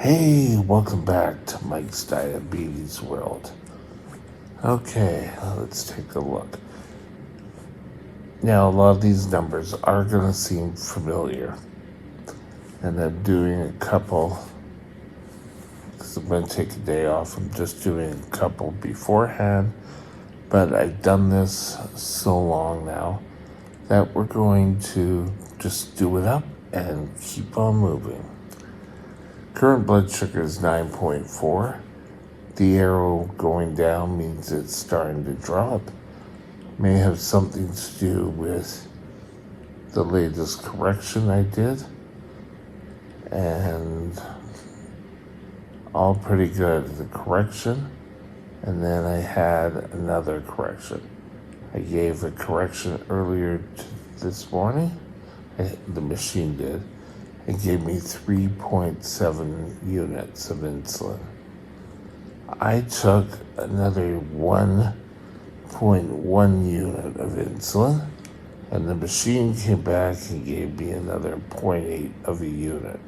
Hey, welcome back to Mike's Diabetes World. Okay, let's take a look. Now, a lot of these numbers are going to seem familiar, and I'm doing a couple because I'm going to take a day off. I'm just doing a couple beforehand, but I've done this so long now that we're going to just do it up and keep on moving. Current blood sugar is 9.4. The arrow going down means it's starting to drop. May have something to do with the latest correction I did. And all pretty good. The correction, and then I had another correction. I gave a correction earlier this morning. The machine did. It gave me 3.7 units of insulin. I took another 1.1 unit of insulin, and the machine came back and gave me another 0.8 of a unit.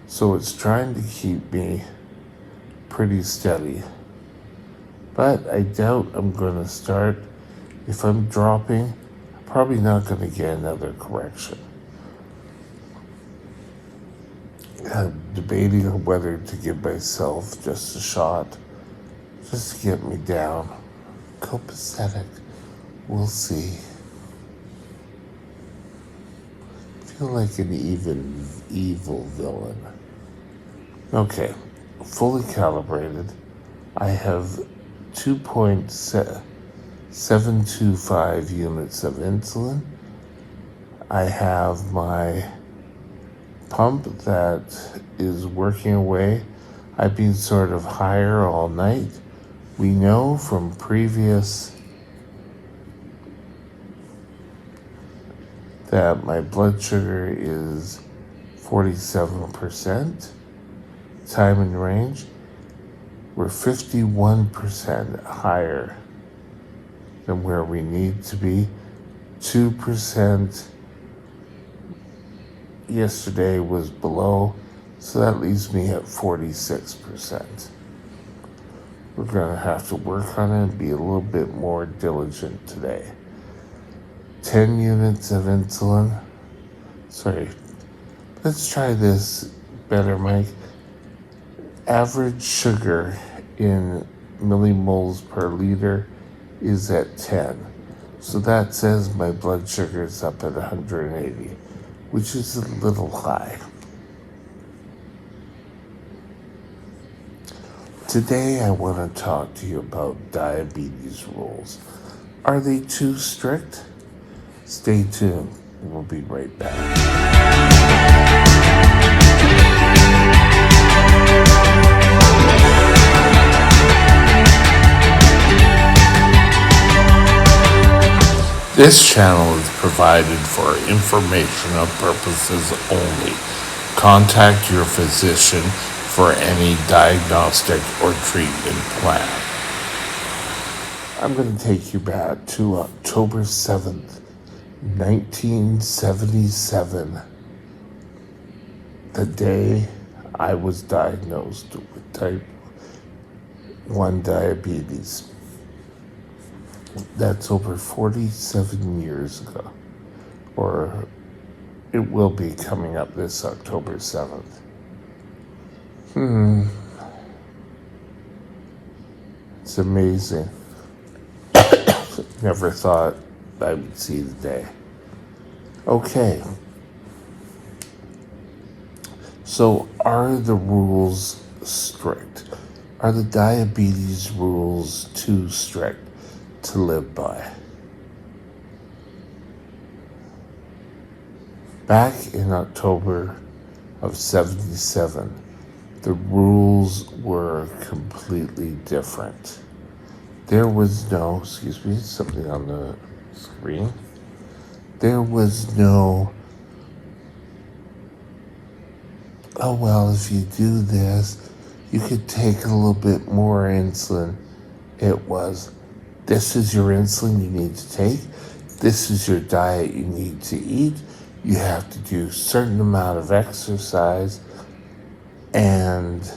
So it's trying to keep me pretty steady. But I doubt I'm going to start. If I'm dropping, I'm probably not going to get another correction. I'm debating on whether to give myself just a shot, just to get me down. Copacetic. We'll see. Feel like an evil villain. Okay, fully calibrated. I have 2.725 units of insulin. I have my pump that is working away. I've been sort of higher all night. We know from previous that my blood sugar is 47%. Time in range, we're 51% higher than where we need to be. 2% yesterday was below, so that leaves me at 46%. We're going to have to work on it and be a little bit more diligent today. 10 units of insulin. Sorry, let's try this better, Mike. Average sugar in millimoles per liter is at 10. So that says my blood sugar is up at 180, which is a little high. Today I want to talk to you about diabetes rules. Are they too strict? Stay tuned. We'll be right back. This channel is provided for informational purposes only. Contact your physician for any diagnostic or treatment plan. I'm going to take you back to October 7th, 1977, the day I was diagnosed with type 1 diabetes. That's over 47 years ago, or it will be coming up this October 7th. It's amazing. Never thought I would see the day. Okay. So are the rules strict? Are the diabetes rules too strict to live by? Back in October of 77, the rules were completely different. There was no, something on the screen. There was no, oh well, if you do this, you could take a little bit more insulin. It was, this is your insulin you need to take. This is your diet you need to eat. You have to do a certain amount of exercise. And and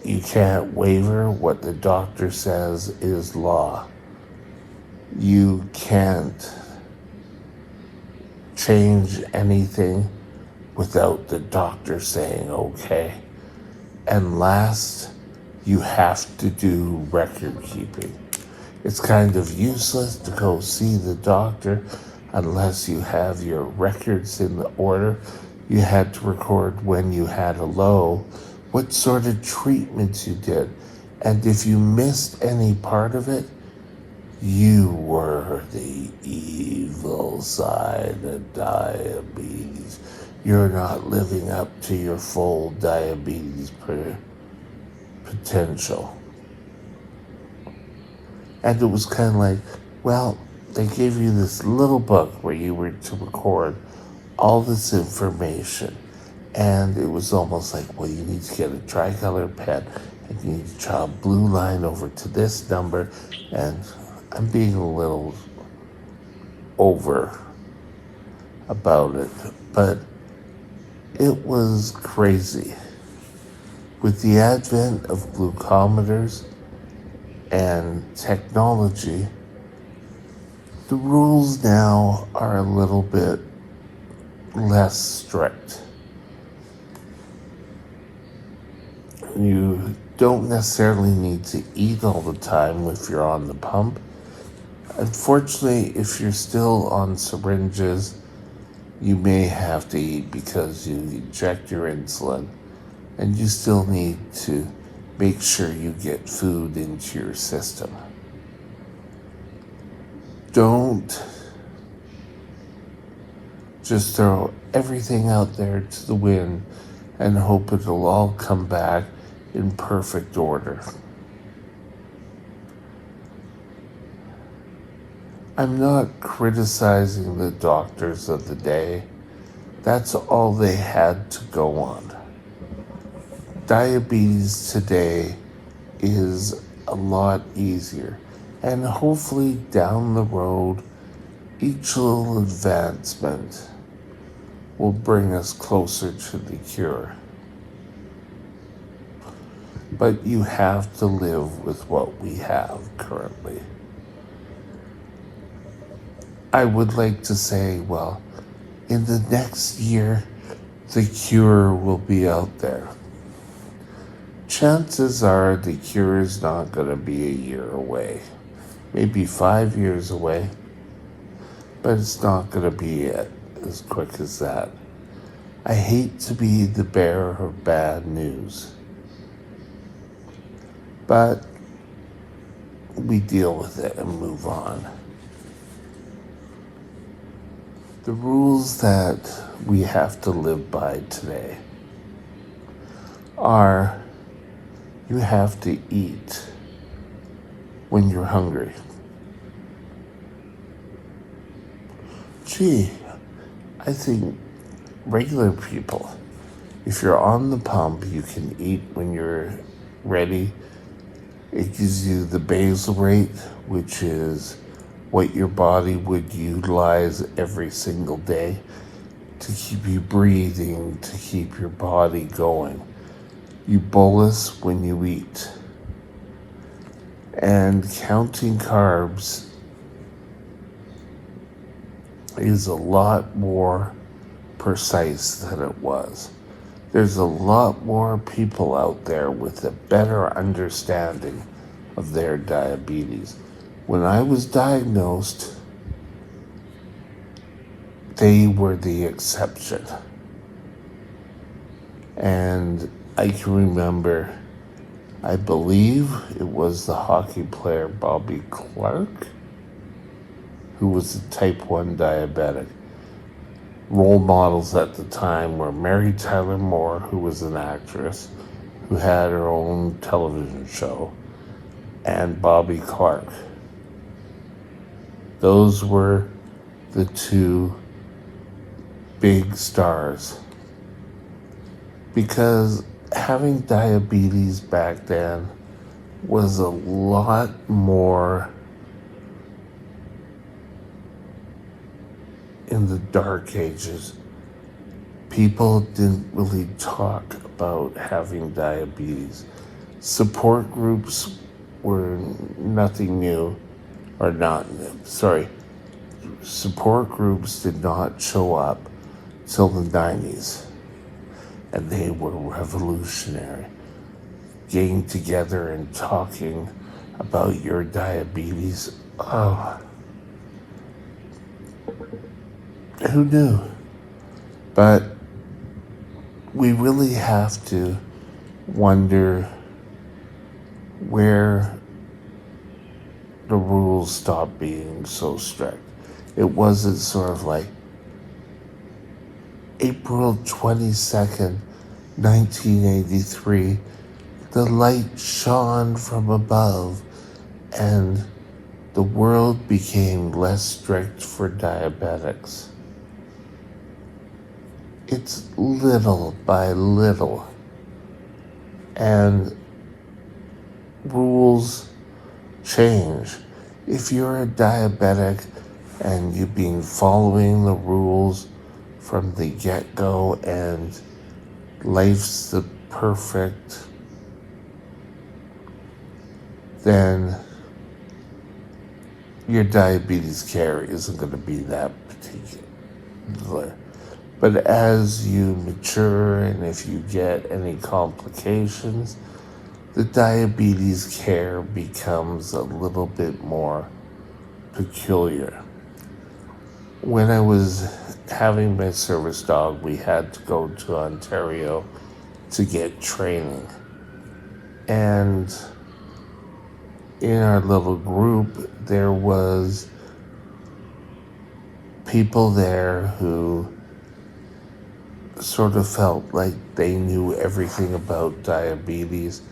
you can't waver. What the doctor says is law. You can't change anything without the doctor saying okay. And last, you have to do record keeping. It's kind of useless to go see the doctor unless you have your records in the order. You had to record when you had a low, what sort of treatments you did. And if you missed any part of it, you were the evil side of diabetes. You're not living up to your full diabetes potential. And it was kind of like, well, they gave you this little book where you were to record all this information. And it was almost like, well, you need to get a tricolor pen and you need to draw a blue line over to this number. And I'm being a little over about it, but it was crazy. With the advent of glucometers and technology, the rules now are a little bit less strict. You don't necessarily need to eat all the time if you're on the pump. Unfortunately, if you're still on syringes, you may have to eat because you inject your insulin, and you still need to make sure you get food into your system. Don't just throw everything out there to the wind and hope it'll all come back in perfect order. I'm not criticizing the doctors of the day. That's all they had to go on. Diabetes today is a lot easier. And hopefully down the road, each little advancement will bring us closer to the cure. But you have to live with what we have currently. I would like to say, well, in the next year, the cure will be out there. Chances are the cure is not going to be a year away. Maybe 5 years away. But it's not going to be as quick as that. I hate to be the bearer of bad news. But we deal with it and move on. The rules that we have to live by today are you have to eat when you're hungry. Gee, I think regular people, if you're on the pump, you can eat when you're ready. It gives you the basal rate, which is what your body would utilize every single day to keep you breathing, to keep your body going. You bolus when you eat. And counting carbs is a lot more precise than it was. There's a lot more people out there with a better understanding of their diabetes. When I was diagnosed, they were the exception. And I can remember, I believe it was the hockey player Bobby Clark, who was a type 1 diabetic. Role models at the time were Mary Tyler Moore, who was an actress, who had her own television show, and Bobby Clark. Those were the two big stars. Because having diabetes back then was a lot more in the dark ages. people didn't really talk about having diabetes. Support groups were nothing new, or not, sorry, support groups did not show up till the 90s, and they were revolutionary. Getting together and talking about your diabetes, oh, who knew? But we really have to wonder where the rules stopped being so strict. It wasn't sort of like April 22nd, 1983, the light shone from above and the world became less strict for diabetics. It's little by little. And rules change. If you're a diabetic and you've been following the rules from the get-go and life's the perfect, then your diabetes care isn't going to be that particular. But as you mature and if you get any complications, the diabetes care becomes a little bit more peculiar. When I was having my service dog, we had to go to Ontario to get training. And in our little group, there was people there who sort of felt like they knew everything about diabetes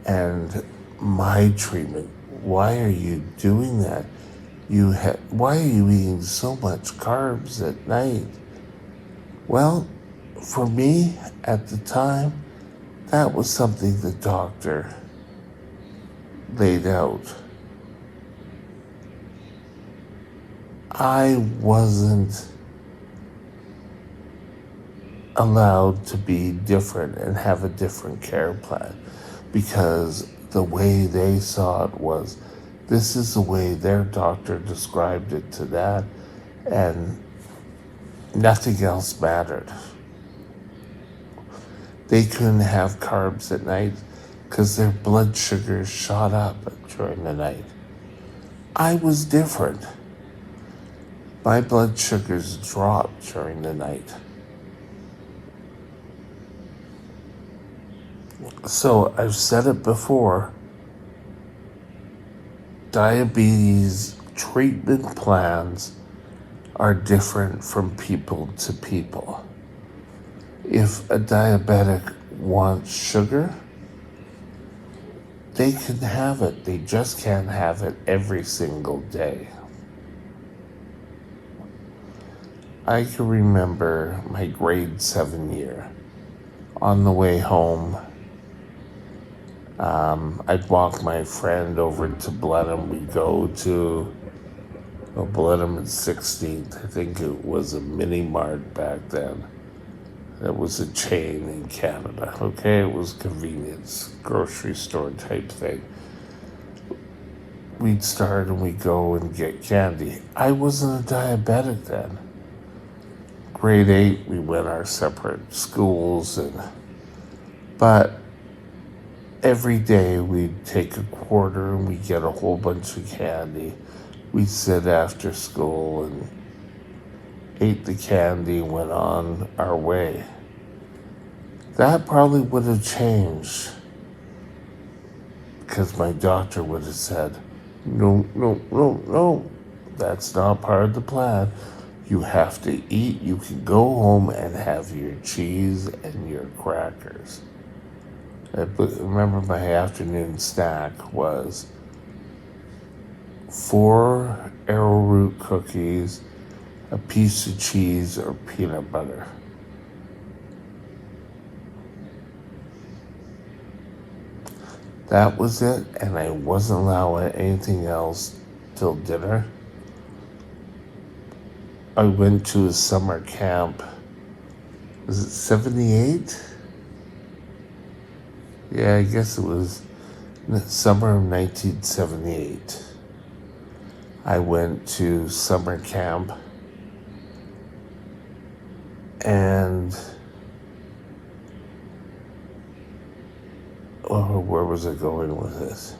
and my treatment. Why are you doing that? Why are you eating so much carbs at night? Well, for me at the time, that was something the doctor laid out. I wasn't allowed to be different and have a different care plan because the way they saw it was this is the way their doctor described it to that, and nothing else mattered. They couldn't have carbs at night because their blood sugars shot up during the night. I was different. My blood sugars dropped during the night. So I've said it before, diabetes treatment plans are different from people to people. If a diabetic wants sugar, they can have it. They just can't have it every single day. I can remember my grade 7 year. On the way home, I'd walk my friend over to Blenheim. We'd go to Blenheim and 16th. I think it was a mini mart back then. It was a chain in Canada. Okay, it was convenience, grocery store type thing. We'd start and we'd go and get candy. I wasn't a diabetic then. Grade 8, we went our separate schools, but every day we'd take a quarter and we'd get a whole bunch of candy. We'd sit after school and ate the candy, went on our way. That probably would have changed because my doctor would have said, no, that's not part of the plan. You have to eat. You can go home and have your cheese and your crackers. I remember my afternoon snack was 4 arrowroot cookies, a piece of cheese, or peanut butter. That was it, and I wasn't allowed anything else till dinner. I went to a summer camp Was it 78? Yeah, I guess it was the summer of 1978. I went to summer camp, and where was I going with this?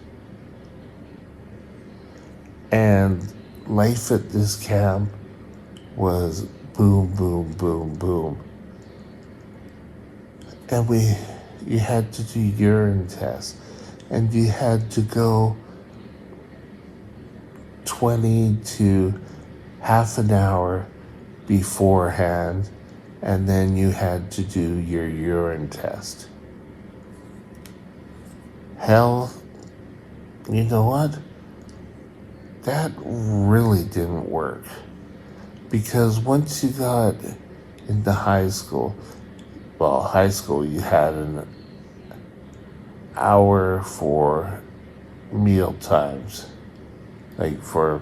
And life at this camp was boom, boom, boom, boom. And you had to do urine tests, and you had to go 20 to half an hour beforehand, and then you had to do your urine test. Hell, you know what? That really didn't work. Because once you got into high school, you had an hour for meal times, like for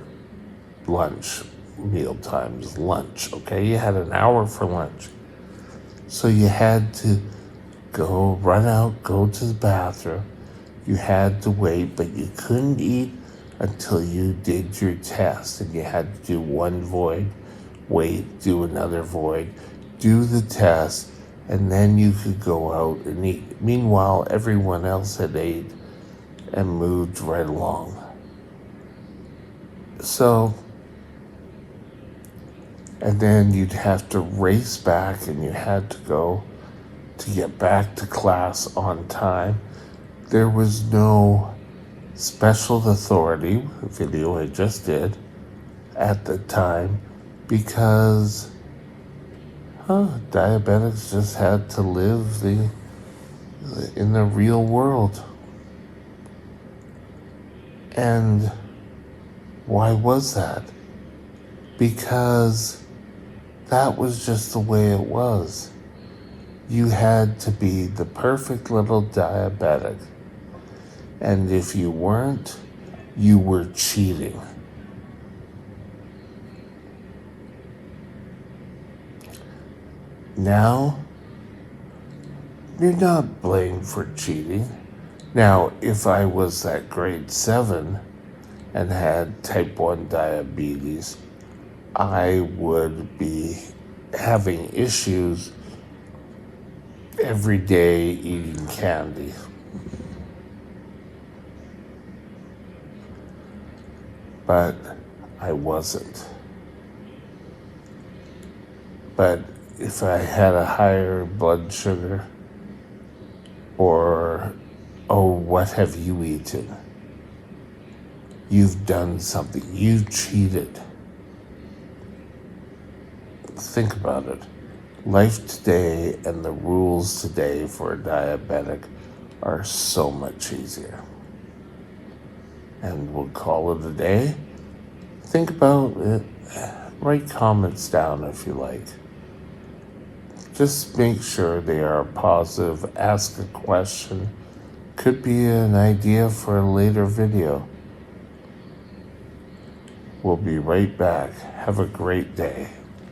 lunch, meal times, lunch, okay? You had an hour for lunch. So you had to run out, go to the bathroom. You had to wait, but you couldn't eat until you did your test. And you had to do one void, wait, do another void, do the test, and then you could go out and eat. Meanwhile, everyone else had ate and moved right along. So, and then you'd have to race back, and you had to go to get back to class on time. There was no special authority, video I just did, at the time, because diabetics just had to live in the real world. And why was that? Because that was just the way it was. You had to be the perfect little diabetic. And if you weren't, you were cheating. Now, you're not blamed for cheating. Now, if I was at grade 7 and had type 1 diabetes, I would be having issues every day eating candy. But I wasn't. But if I had a higher blood sugar, or, what have you eaten? You've done something. You've cheated. Think about it. Life today and the rules today for a diabetic are so much easier. And we'll call it a day. Think about it. Write comments down if you like. Just make sure they are positive. Ask a question. Could be an idea for a later video. We'll be right back. Have a great day.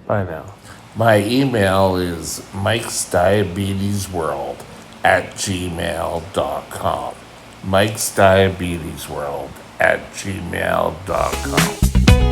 Bye now. My email is mikesdiabetesworld@gmail.com. mikesdiabetesworld@gmail.com.